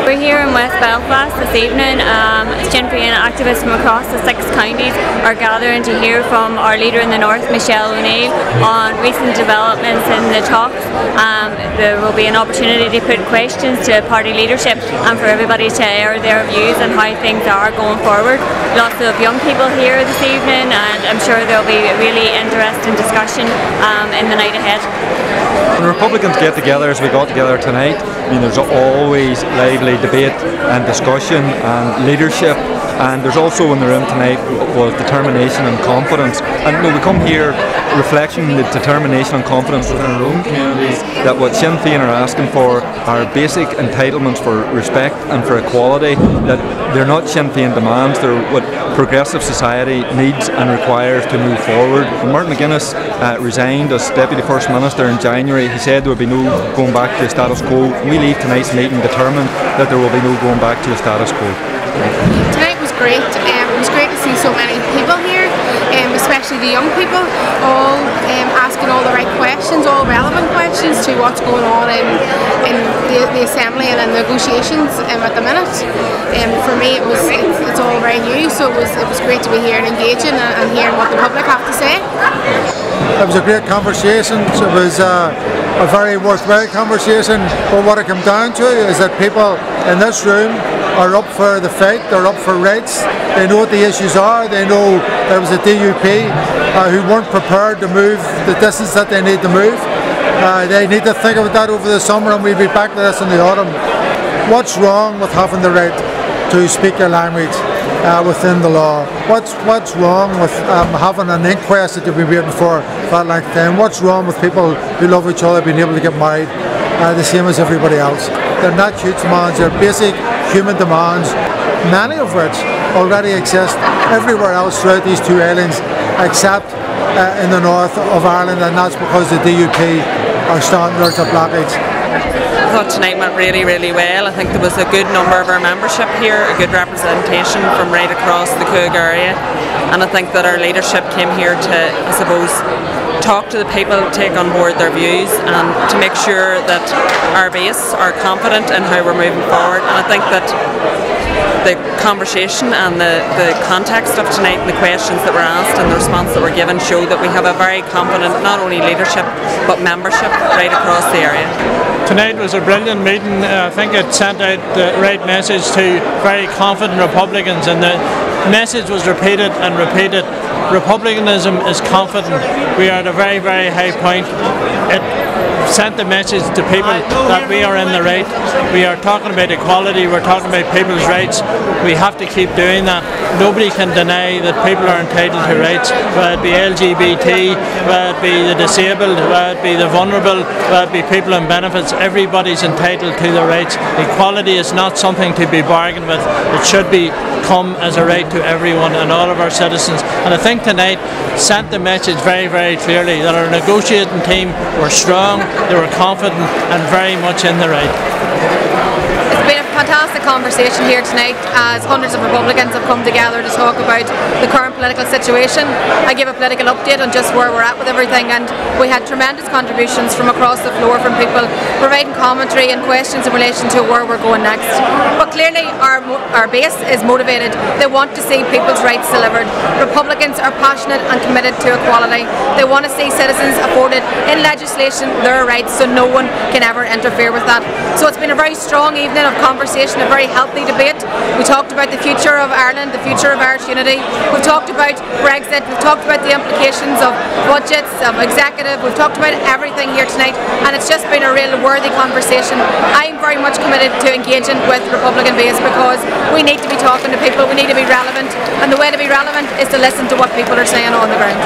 We're here in West Belfast this evening. Sinn Féin activists from across the 6 counties are gathering to hear from our leader in the north, Michelle O'Neill, on recent developments in the talks. There will be an opportunity to put questions to party leadership and for everybody to air their views on how things are going forward. Lots of young people here this evening, and I'm sure there will be a really interesting discussion in the night ahead. When Republicans get together, as we got together tonight, there's always lively debate and discussion and leadership, and there's also in the room tonight was determination and confidence. And we come here reflecting the determination and confidence within our own communities that what Sinn Féin are asking for are basic entitlements for respect and for equality, that they're not Sinn Féin demands, they're what progressive society needs and requires to move forward. When Martin McGuinness resigned as Deputy First Minister in January, he said there would be no going back to the status quo. We leave tonight's meeting determined that there will be no going back to the status quo. Tonight was great. It was great to see so many people here, especially the young people, all asking all the right questions, all relevant questions to what's going on in the Assembly and in negotiations at the minute. For me, it's all very new, so it was great to be here and engaging and hearing what the public have to say. It was a great conversation. It was a very worthwhile conversation, but what it came down to is that people in this room are up for the fight, they're up for rights, they know what the issues are, they know there was a DUP who weren't prepared to move the distance that they need to move. They need to think about that over the summer, and we'll be back to this in the autumn. What's wrong with having the right to speak your language within the law? What's wrong with having an inquest that you've been waiting for that length of time? What's wrong with people who love each other being able to get married the same as everybody else? They're not huge demands, they're basic human demands, many of which already exist everywhere else throughout these 2 islands except in the north of Ireland, and that's because the DUP are standards of blockage. I thought tonight went really, really well. I think there was a good number of our membership here, a good representation from right across the Coog area, and I think that our leadership came here to, I suppose, talk to the people, take on board their views, and to make sure that our base are confident in how we're moving forward. And I think that the conversation and the context of tonight and the questions that were asked and the response that were given show that we have a very confident, not only leadership, but membership right across the area. Tonight was a brilliant meeting. I think it sent out the right message to very confident Republicans, and the message was repeated and repeated. Republicanism is confident. We are at a very, very high point. It sent the message to people that we are in the right. We are talking about equality, we're talking about people's rights. We have to keep doing that. Nobody can deny that people are entitled to rights, whether it be LGBT, whether it be the disabled, whether it be the vulnerable, whether it be people on benefits. Everybody's entitled to their rights. Equality is not something to be bargained with. It should come as a right to everyone and all of our citizens. And I think tonight sent the message very, very clearly that our negotiating team were strong, they were confident and very much in the right. It's been a fantastic conversation here tonight as hundreds of Republicans have come together to talk about the current political situation. I gave a political update on just where we're at with everything, and we had tremendous contributions from across the floor from people providing commentary and questions in relation to where we're going next. But clearly our base is motivated. They want to see people's rights delivered. Republicans are passionate and committed to equality. They want to see citizens afforded in legislation their rights, so no one can ever interfere with that. So it's been a very strong evening of conversation, a very healthy debate. We talked about the future of Ireland, the future of Irish unity. We've talked about Brexit, we've talked about the implications of budgets, of executive, we've talked about everything here tonight, and it's just been a real worthy conversation. I'm very much committed to engaging with Republican base because we need to be talking to people, we need to be relevant, and the way to be relevant is to listen to what people are saying on the ground.